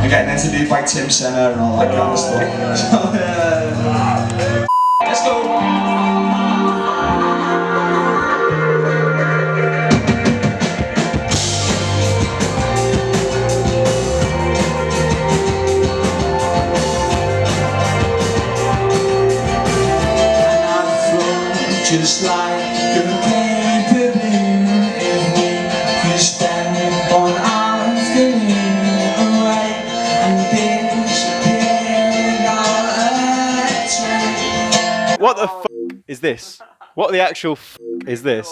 and getting interviewed by Senna and all that kind of stuff. So, let's go. Just like a paper balloon, if we could stand on arms gleaming away and disappear on a train. What the f is this? What the actual f is this?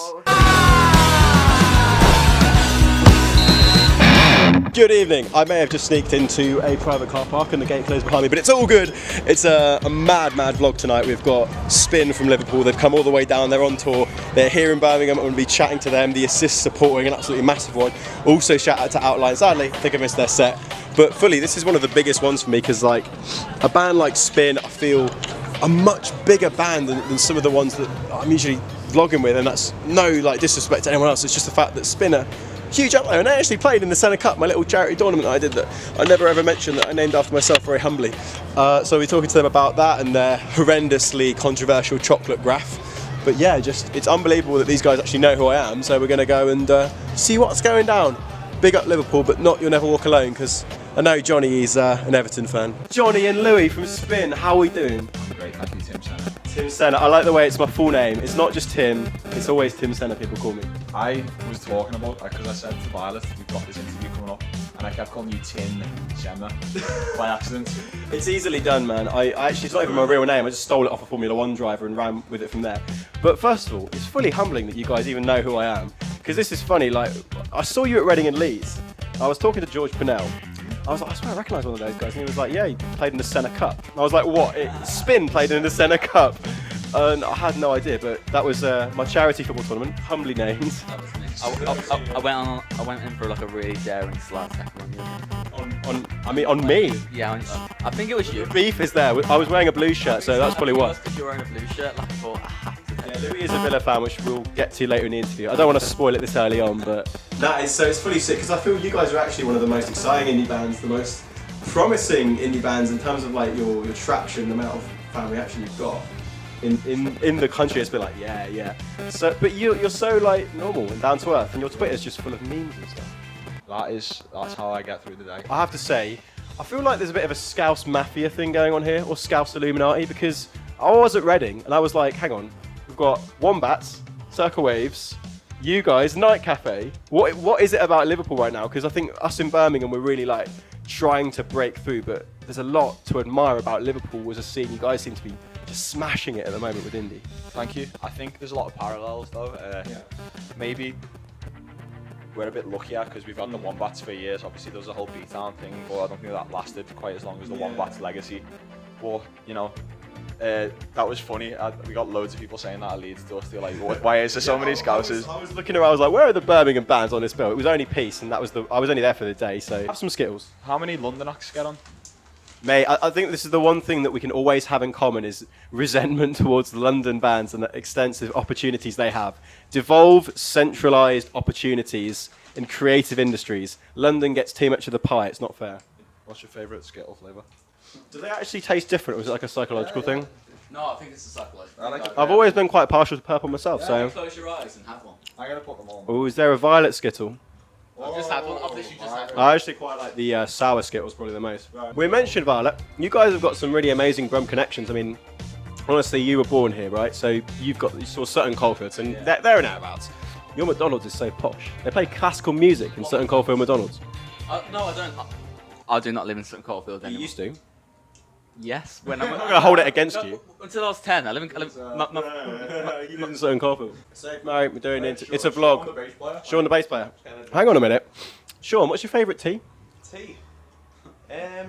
Good evening. I may have just sneaked into a private car park and the gate closed behind me, but it's all good. It's a mad vlog tonight. We've got SPINN from Liverpool. They've come all the way down. They're on tour. They're here in Birmingham. I'm going to be chatting to them. The assist supporting an absolutely massive one. Also shout out to Outline. Sadly, I think I missed their set. But fully, this is one of the biggest ones for me because like a band like SPINN, I feel a much bigger band than some of the ones that I'm usually vlogging with, and that's no like disrespect to anyone else. It's just the fact that SPINN are huge up there, and I actually played in the Senna Cup, my little charity tournament that I did that I never ever mentioned, that I named after myself very humbly. So we're talking to them about that and their horrendously controversial chocolate graph. But yeah, just it's unbelievable that these guys actually know who I am. So we're going to go and see what's going down. Big up Liverpool, but not You'll Never Walk Alone, because I know Johnny is an Everton fan. Johnny and Louis from SPINN, how are we doing? Great, thank you, Tim Senna. Tim Senna. I like the way it's my full name. It's not just Tim, it's always Tim Senna people call me. I was talking about, because I said to Violet, we've got this interview coming up, and I kept calling you Tim Senna by accident. It's easily done, man. I actually, it's not even my real name. I just stole it off a Formula 1 driver and ran with it from there. But first of all, it's fully humbling that you guys even know who I am. Because this is funny, like, I saw you at Reading and Leeds. I was talking to George Purnell. I was like, I swear I recognise one of those guys. And he was like, yeah, he played in the Senna Cup. And I was like, what? SPINN played in the Senna Cup. And I had no idea, but that was my charity football tournament, humbly named. I went in for like a really daring slap tackle on me. Yeah, I think it was you. Beef is there. I was wearing a blue shirt, so that's probably what. Because you're wearing a blue shirt, like I thought I have to. Yeah, Louis is a Villa fan, which we'll get to later in the interview. I don't want to spoil it this early on, but that is so. It's fully sick because I feel you guys are actually one of the most exciting indie bands, the most promising indie bands in terms of like your traction, the amount of fan reaction you've got. In the country, it's been like, yeah. So, but you're so like normal and down to earth, and your Twitter's just full of memes and stuff. That's how I get through the day. I have to say, I feel like there's a bit of a Scouse Mafia thing going on here, or Scouse Illuminati, because I was at Reading and I was like, hang on, we've got Wombats, Circle Waves, you guys, Night Cafe. What is it about Liverpool right now? Because I think us in Birmingham, we're really like trying to break through, but there's a lot to admire about Liverpool as a scene. You guys seem to be just smashing it at the moment with indie. Thank you. I think there's a lot of parallels though. Maybe we're a bit luckier because we've had the Wombats for years. Obviously there was a whole beatdown thing, but I don't think that lasted quite as long as the Wombats legacy. But you know, that was funny. We got loads of people saying that at Leeds to us. They're like, why is there so many Scousers? I was looking around, I was like, where are the Birmingham bands on this bill? It was only Peace, and that was I was only there for the day, so have some Skittles. How many London acts get on? Mate, I think this is the one thing that we can always have in common is resentment towards the London bands and the extensive opportunities they have. Devolve centralised opportunities in creative industries. London gets too much of the pie, it's not fair. What's your favourite Skittle flavour? Do they actually taste different, or is it like a psychological thing? No, I think it's a psychological. I've always been quite partial to purple myself, so... Close your eyes and have one. I'm going to put them on. Oh, is there a violet Skittle? I've just had one. I've literally just had one. I actually quite like the sour Skittles, probably the most. Right. We mentioned Violet. You guys have got some really amazing Brum connections. I mean, honestly, you were born here, right? So you saw Sutton Coldfields, and they're in outabouts. Your McDonald's is so posh. They play classical music in Sutton Coldfield McDonald's. No, I don't. I do not live in Sutton Coldfield anymore. You used to. Yes, when I'm not going to hold it against you. Until I was 10, I live in. You live in Sutton Coldfield. Mate, we're doing it. It's a vlog. Sean, the bass player. Hang on a minute. Sean, what's your favourite tea? Tea? I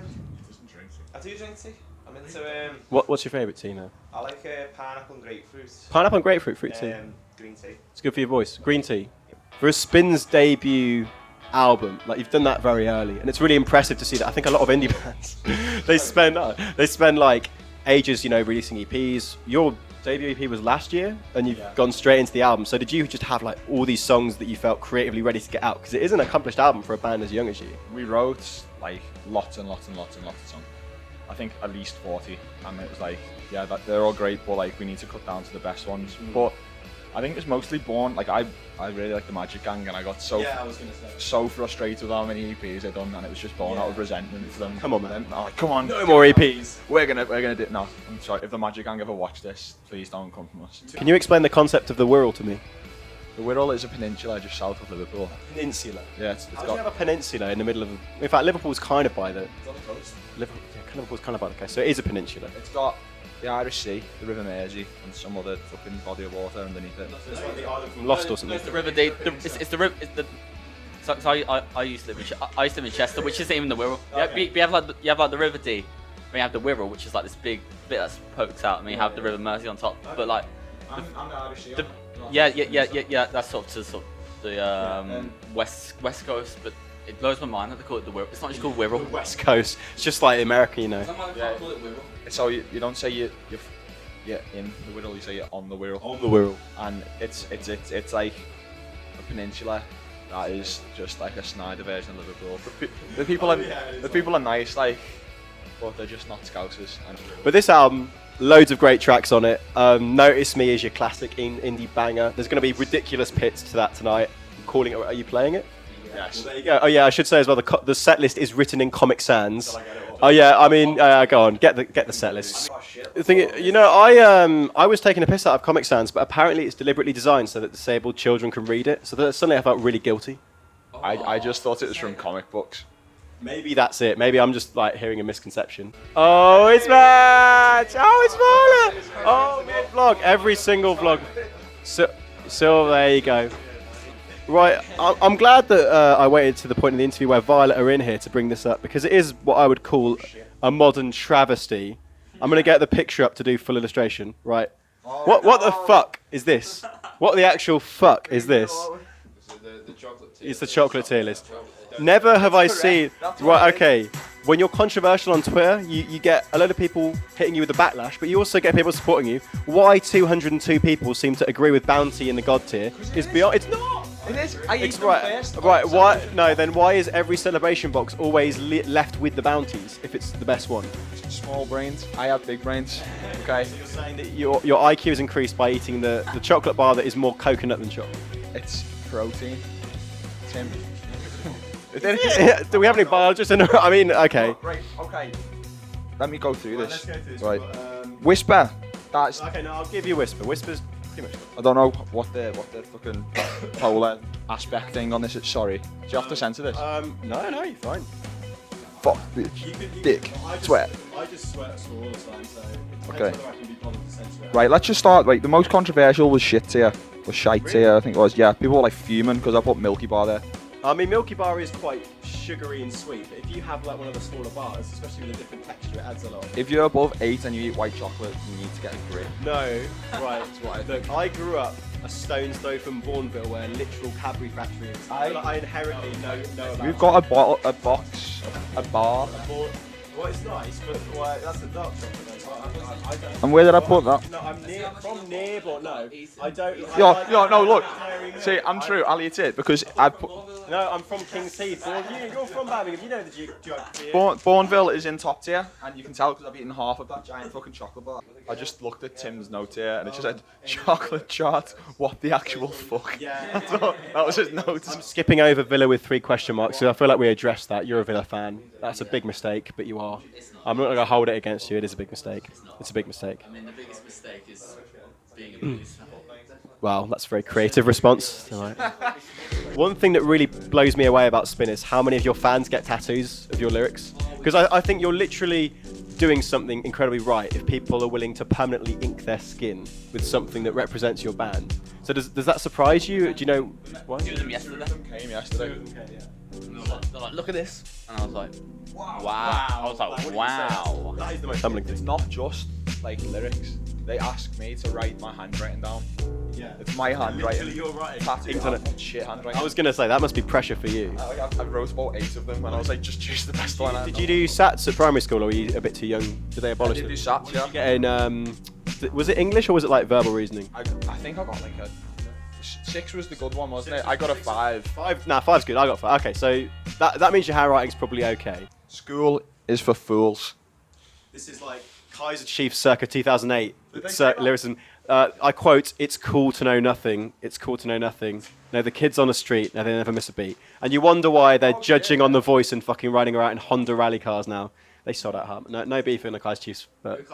do drink tea. I'm into What's your favourite tea now? I like pineapple and grapefruit. Pineapple and grapefruit fruit tea. Green tea. It's good for your voice. Green tea. For a SPINN's debut album, like you've done that very early, and it's really impressive to see that. I think a lot of indie bands they spend like ages, you know, releasing EPs. You're debut EP was last year, and you've gone straight into the album. So did you just have like all these songs that you felt creatively ready to get out? Because it is an accomplished album for a band as young as you. We wrote like lots and lots and lots and lots of songs. I think at least 40, and it was like, yeah, they're all great, but like we need to cut down to the best ones. But I think it's mostly born, like I really like the Magic Gang, and I got so frustrated with how many EPs I'd done, and it was just born out of resentment for them. Come on, man. Oh, come on, No more EPs. we're gonna do. No, I'm sorry. If the Magic Gang ever watch this, please don't come from us. Can you explain the concept of the Wirral to me? The Wirral is a peninsula just south of Liverpool. Peninsula. Yeah, it's How do you have a peninsula in the middle of? In fact, Liverpool's kind of by the. Liverpool's kind of by the coast, so it is a peninsula. It's got the Irish Sea, the River Mersey, and some other fucking body of water underneath it. It's like the island from Lost or something. It's the River Dee. It's the river. So I used to live in Chester, which isn't even the Wirral. Okay. You have like the River Dee, and you have the Wirral, which is like this big bit that's pokes out, and you have the River Mersey on top. But like, I'm the Irish Sea. yeah. That's sort of the west coast, but it blows my mind that they call it the Wirral. It's not just called Wirral. West Coast. It's just like America, you know. Yeah. Call it Wirral. So you don't say you're in the Wirral, you say you're on the Wirral. On the Wirral. And it's like a peninsula that is just like a Snyder version of Liverpool. The people are nice, like, but they're just not Scousers. But this album, loads of great tracks on it. Notice Me is your classic indie banger. There's going to be ridiculous pits to that tonight. I'm calling it. Are you playing it? Yes. There you go. Oh yeah, I should say as well. The set list is written in Comic Sans. Oh yeah, I mean, go on, get the set list. The thing, you know, I was taking a piss out of Comic Sans, but apparently it's deliberately designed so that disabled children can read it. So that suddenly I felt really guilty. I just thought it was from comic books. Maybe that's it. Maybe I'm just like hearing a misconception. Oh, it's match! Oh, it's Violet! Oh, mid-vlog. Every single vlog. So there you go. Right, I'm glad that I waited to the point in the interview where Violet are in here to bring this up, because it is what I would call a modern travesty. I'm going to get the picture up to do full illustration. Right. What the fuck is this? What the actual fuck is this? It's the chocolate tier list. Never have I seen... Right, okay. When you're controversial on Twitter, you get a load of people hitting you with a backlash, but you also get people supporting you. Why 202 people seem to agree with Bounty in the God tier is beyond... It's not! It is. I eat them right. first. Right, why... No, then why is every celebration box always left with the bounties if it's the best one? Small brains. I have big brains. Okay. So you're saying that your IQ is increased by eating the chocolate bar that is more coconut than chocolate? It's protein. Tim. Do we have any biologists in? I mean, okay. Right, okay. Let me go through this. Let's go through this. Right. Whisper. That's. Okay, no, I'll give you Whisper. Whisper's pretty much. I don't know what the fucking polar aspect thing on this is. Sorry. Do you have to censor this? No, you're fine. Fuck, bitch. Dick. Sweat. I just sweat all the time, so it Okay. whether I can be bothered to censor it. Right, let's just start. Right, the most controversial was shit tier. Was shite tier, I think it was. Yeah, people were like fuming because I put Milky Bar there. I mean, Milky Bar is quite sugary and sweet, but if you have like one of the smaller bars, especially with a different texture, it adds a lot. If you're above 8 and you eat white chocolate, you need to get a grip. No, right. That's what I Look, I grew up a stone's throw from Bourneville, where a literal Cadbury factory is. I inherently know about. We've got a box, a bar. Well, it's nice, but that's a dark chocolate. And where did I put that? No, I'm near, but no, I don't. Yo, no, look. See, I'm true. I'll eat it because I put. No, I'm from King's Heath. You're from Birmingham. You know the geography. Bourneville is in top tier, and you can tell because I've eaten half of that giant fucking chocolate bar. I just looked at Tim's note here, and it just said chocolate chart. What the actual fuck? Yeah. That was his notes. I'm skipping over Villa with 3 question marks, so I feel like we addressed that. You're a Villa fan. That's a big mistake, but you are. I'm not going to hold it against you. It is a big mistake. It's a big mistake. I mean, the biggest mistake is being a police. Wow, that's a very creative response. One thing that really blows me away about Spin is how many of your fans get tattoos of your lyrics. Because I think you're literally doing something incredibly right if people are willing to permanently ink their skin with something that represents your band. So does that surprise you? Do you know why? Two of them yesterday. Came yesterday. They're like, look at this. And I was like, wow. I was like, wow. That is the most humbling It's thing. not just like lyrics. They ask me to write my handwriting down. Yeah. It's my handwriting. Literally your writing. Tattooed Inked on on it. shit handwriting. I was going to say, that must be pressure for you. I wrote about 8 of them and I was like, just choose the best one. Did you do SATs at primary school, or were you a bit too young? Did they I abolish did them? do SATs, yeah. Did Was it English or was it like verbal reasoning? I think I got like a 6 was the good one, wasn't it? I got a 5. 5? Nah, 5's good. I got 5. Okay, so that means your handwriting's probably okay. School is for fools. This is like Kaiser Chiefs circa 2008 Did they say that? lyricism. I quote, "It's cool to know nothing. It's cool to know nothing. No, the kids on the street, no, they never miss a beat." And you wonder why they're judging on The Voice and fucking riding around in Honda rally cars now. They sold out hard. No beef in the Kaiser Chiefs. But,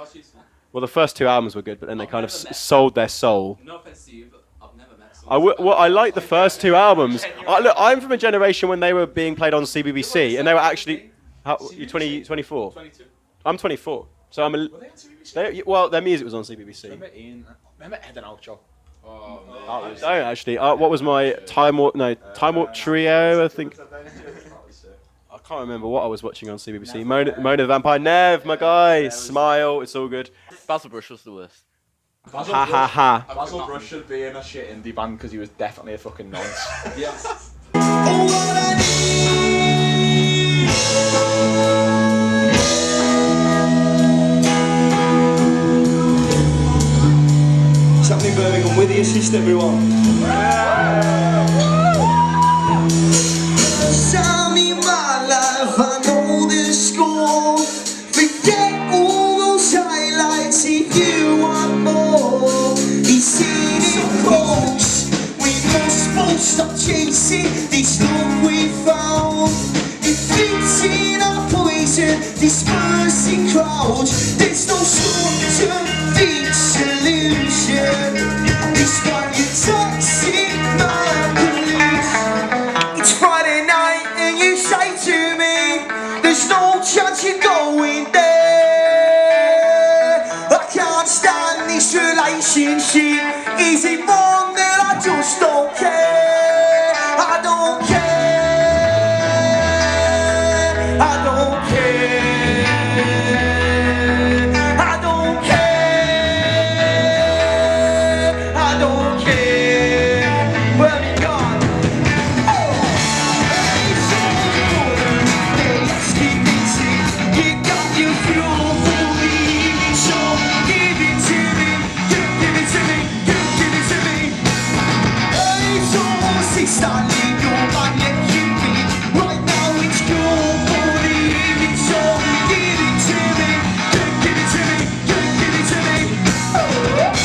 well, the first 2 albums were good, but then they kind of sold their soul. No offense to you, but I've never met someone. I like the first 2 albums. Look, I'm from a generation when they were being played on CBBC, and they were actually... You're 24? 22. I'm 24. So I'm a... Were they on CBBC? Well, their music was on CBBC. Remember Ed and Ocho? Oh, man. I don't actually. What was my Time Warp Trio? I think. I can't remember what I was watching on CBBC. Mona the Vampire. Nev, my guy. Smile. It's all good. Basil Brush was the worst. Ha ha ha. Basil Brush should be in a shit indie band because he was definitely a fucking nonce. Yes. What's happening, Birmingham? With the assist, everyone. Tell me my life, I know the score. Forget all those highlights if you want more. He's seen it close. We must both stop chasing this love we found. It fits in our poison, dispersing crowds. There's no short-term fix solution. Despite your toxic mind, it's Friday night and you say to me, there's no chance you're going there. I can't stand this relationship. Is it wrong that I just don't care? I don't care. I don't care. I don't care. I don't care. Where we gone? Oh, it's so good. Let's keep it in. You got your fuel for me, so give it to me. Give it to me. Give it to me. It's almost starting your mind, let you be. Right now it's your body, so give it to me. Give it to me. Give it to me. Oh.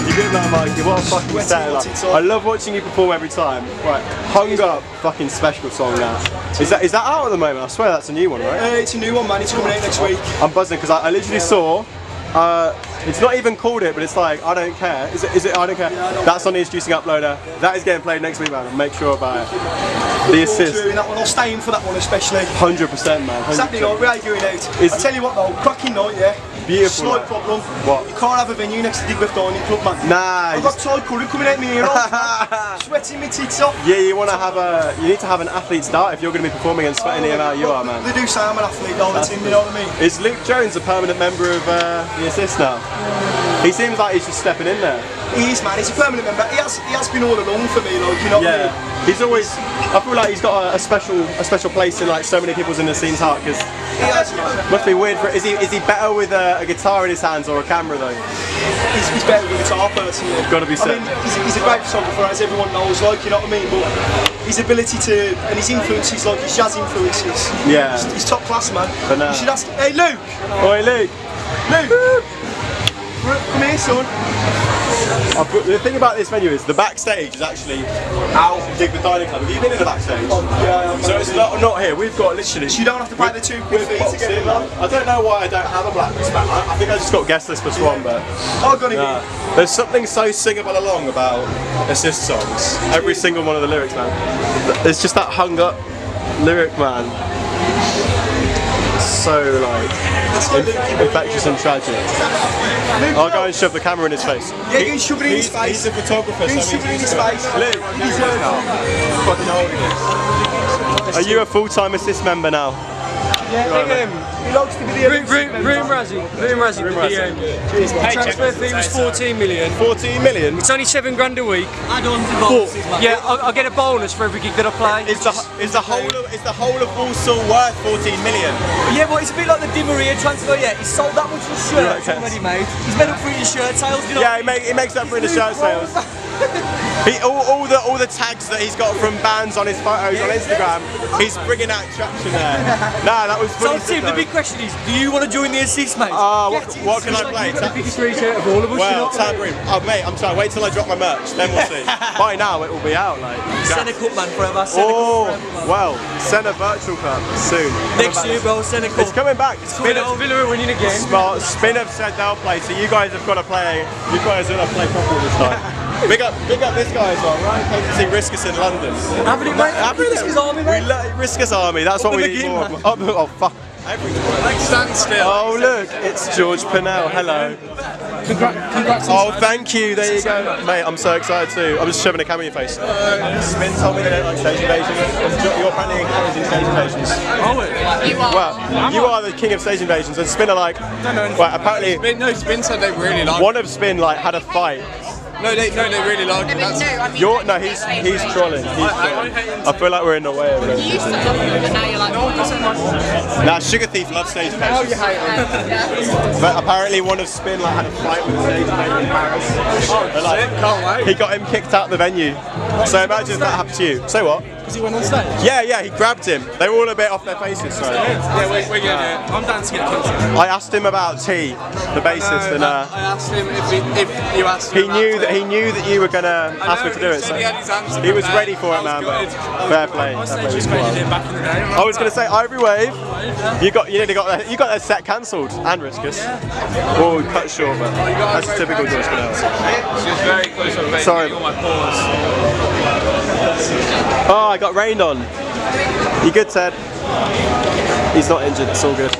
You good man, Mikey? What a fucking set. Like, I love watching you perform every time. Right, Hung Up, fucking special song now. Is that out at the moment? I swear that's a new one, right? It's a new one, man. It's coming out next week. I'm buzzing because I literally saw. It's not even called it, but it's like I don't care. Is it? I don't care. That's on the introducing uploader. That is getting played next week, man. Make sure about it. The assist. That one. I'll stay in for that one especially. 100%, man. 100%. Saturday night, we're going out. I tell you what though, cracking night, yeah. Beautiful. Slight night. problem. What? You can't have a venue next to Digbeth Dining Club, man. Nah. I've got Todd Curry coming out me here, sweating my tits off. Yeah, you want to have a. You need to have an athlete start if you're going to be performing and sweating the amount you are, man. They do say I'm an athlete, all the team, you know what I mean? Is Luke Jones a permanent member of the assist now? He seems like he's just stepping in there. He is, man. He's a permanent member. He has been all along for me, like, you know what I mean? He's always. I feel like he's got a special place in like so many people's in the scene's heart because He has, man. must be weird. Is he better with a guitar in his hands or a camera though? He's better with a guitar personally. Gotta be said. I mean, he's a great photographer, as everyone knows, like, you know what I mean? But his ability to, and his influences, like his jazz influences, Yeah. he's top class, man. But no. You should ask, hey Luke! Oi, Luke. Luke! Come here, son. The thing about this venue is the backstage is actually out of Digbeth Dining Club. Have you been in the backstage? Yeah, So it's not here. We've got literally. you don't have to pay the £2 fee to get in, man. I don't know why I don't have a black wristband. I think I just got guest list plus one, but I've got it nah. There's something so singable along about assist songs. Every single one of the lyrics, man. There's just that hung up lyric, man. So like infectious and tragic. I'll go and shove the camera in his face. Yeah, you can shove it in his face. He's a photographer. You can so shove it in his he's face. Luke, are you a full-time assist member now? He likes to be the Room Razzie. Cheers, man. Transfer fee was 14 million. 14 million? It's only £7 a week. add-ons and bonuses, mate. Yeah, I'll get a bonus for every gig that I play. Is the whole of Walsall worth 14 million? Yeah, but it's a bit like the Di Maria transfer. Yeah, he sold that much of his shirts Right, already, mate. He's made up for his shirt sales. You know? Yeah, he makes up for in the shirt sales. All the tags that he's got from bands on his photos on Instagram, he's bringing out traction there. Nah, that was So funny. Tim, the big question is, do you want to join the assist, mate? What can I play? You've got the biggest reach out of all of us. Well, tambourine. Oh, mate, I'm trying. Wait till I drop my merch, then we'll see. By now, it will be out. Like. Senna Cup, man, forever. Senna Oh, Cup forever, man. well, Senna Virtual Cup soon. Next year, bro, Senna Cup. It's coming back. Villa are winning again. Smart. Spin have said they'll play, so you guys have got to play. You guys are going to play properly this time. Big up this guy as well, right? Came to see Riskus in London. Having it, mate. Riskus Army, mate. We love Riskus Army. That's what we the need game, more. man. Oh, fuck. Stand still. Oh look, it's George Purnell. Hello. Congrats. Oh, thank you. There you go, mate. I'm so excited too. I'm just shoving a camera in your face. Spin told me they don't like stage invasions. You're apparently encouraging stage invasions. Well, you are the king of stage invasions, and Spin are like. Well, apparently, Spin said they really like. one of Spin like had a fight. No, they really like it. That's He's trolling. I feel like we're in the way of it. You used to love it, but now you're like, Nah, Sugar Thief loves stage invasions. But apparently one of Spin like had a fight with a stage invader in Paris. Like, he got him kicked out the venue. So imagine if that happened to you. Say what? Because he went on stage. Yeah, he grabbed him. They were all a bit off their faces. So. yeah, we're gonna do it. I'm down to get kicked. I asked him about T, the bassist, and I asked him if you asked him. he knew that you were gonna ask me to do it. So He had his answer he was prepared. ready for it, man. But Good. fair play. I Fair stage play. suspended him back in the day. I was going to say Ivory Wave. You nearly got their set cancelled and Riskus. Oh, cut short, but that's a typical George Purnell. She was very close on making Sorry. all my pause. Oh, I got rained on. You good, Ted? He's not injured. It's all good.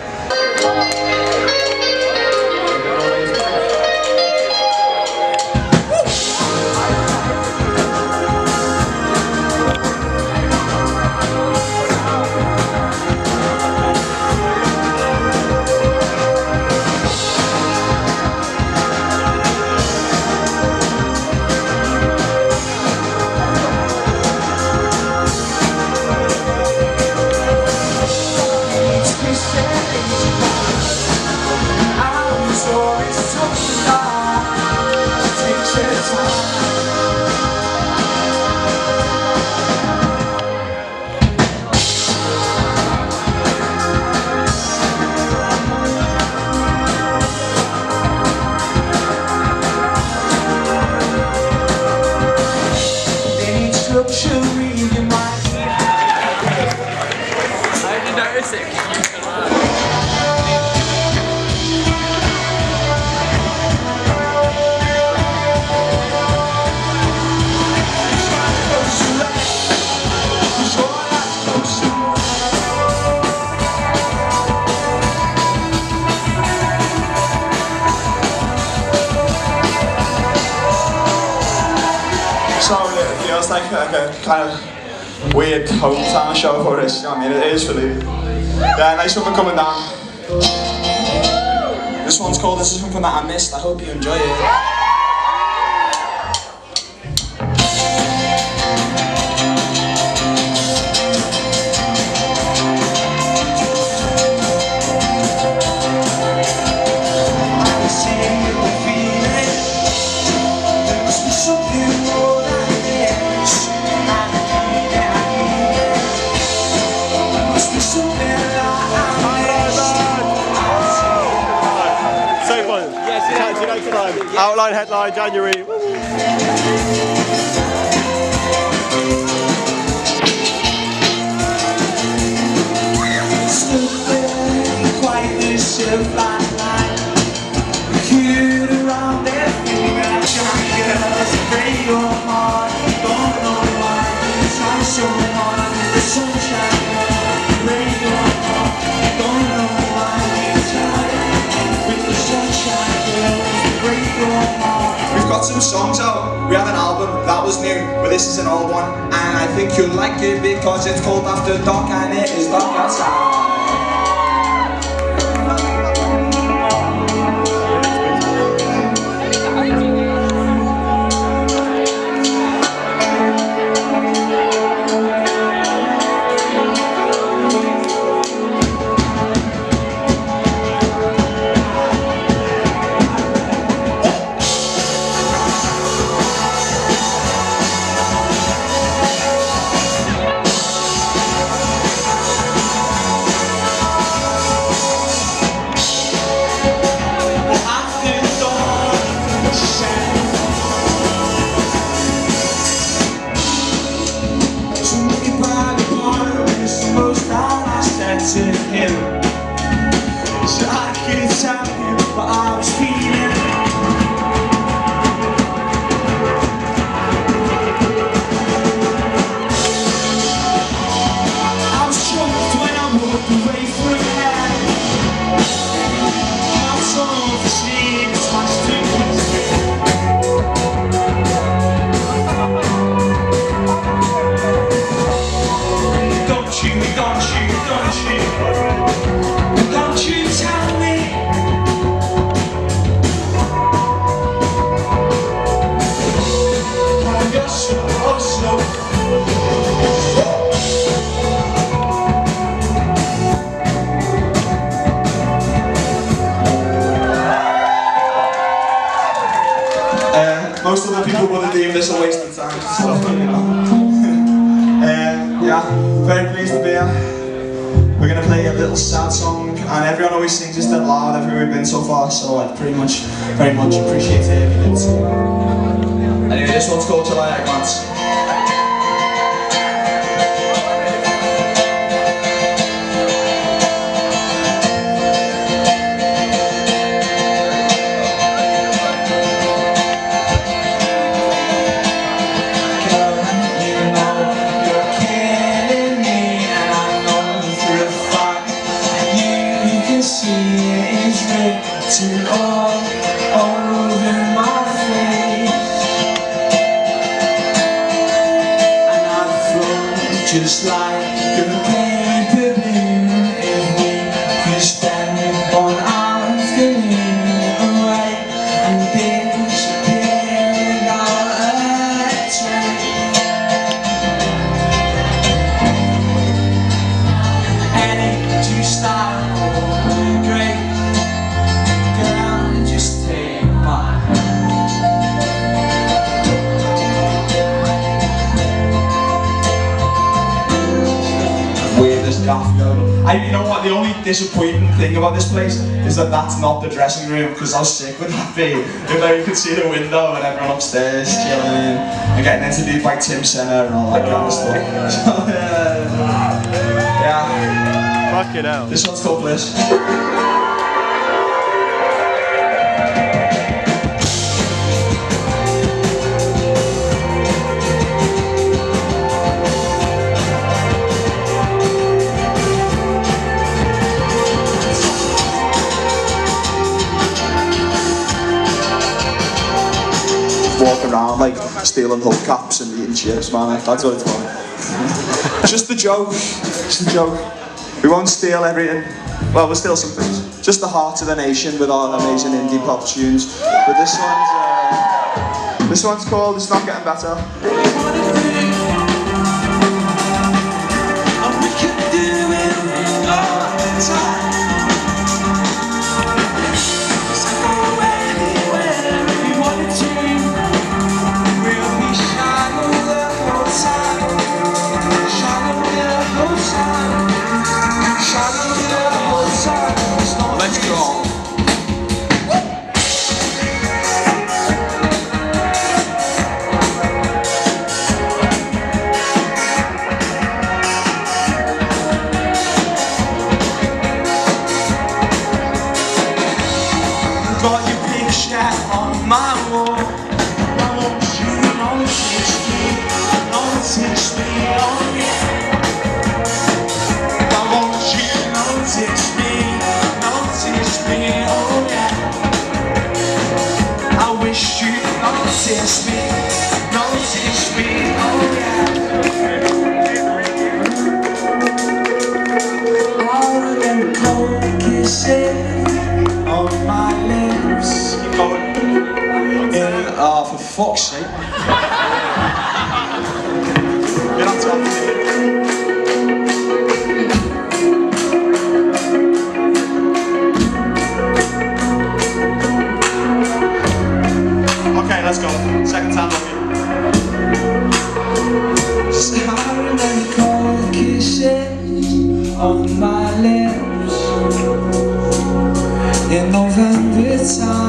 So it feels like a kind of weird hometown show for this. I mean, it is really. Yeah, nice one for coming down. This one's called This Is Something That I Missed. I hope you enjoy it. So fun. Catch you next time. Outline headline January. We've got some songs out. We have an album that was new, but this is an old one, and I think you'll like it because it's called After Dark and it is dark outside. most other people wouldn't deem this a waste of time. So, you know. Yeah, very pleased to be here. We're gonna play a little sad song, and everyone always sings this dead loud everywhere we've been so far, so I very much appreciate it. Anyway, this one's called July at a Glance. All over my face, and I'd float just like a paper balloon if we could spend one afternoon away and disappear without a trace. Any two style great. You know what, the only disappointing thing about this place is that that's not the dressing room, because how sick would that be if you could see the window and everyone upstairs chilling and getting interviewed by Senna and all that kind of stuff. So, yeah. Fuck it out. This one's called Bliss. Walking around like stealing hubcaps and eating chips, man. That's what it's about. Just a joke. Just a joke. We won't steal everything. Well, we'll steal some things. Just the heart of the nation with our amazing indie pop tunes. But this one's called It's Not Getting Better. Got your picture on my wall. I want you, notice me, oh yeah. I want you, notice me, oh yeah. I wish you notice me, oh yeah. I remember cold kisses on my lips. Keep going. For fuck's sake. Get on top. Okay, let's go. Second time, okay. Just I remember cold kisses on my lips in November time.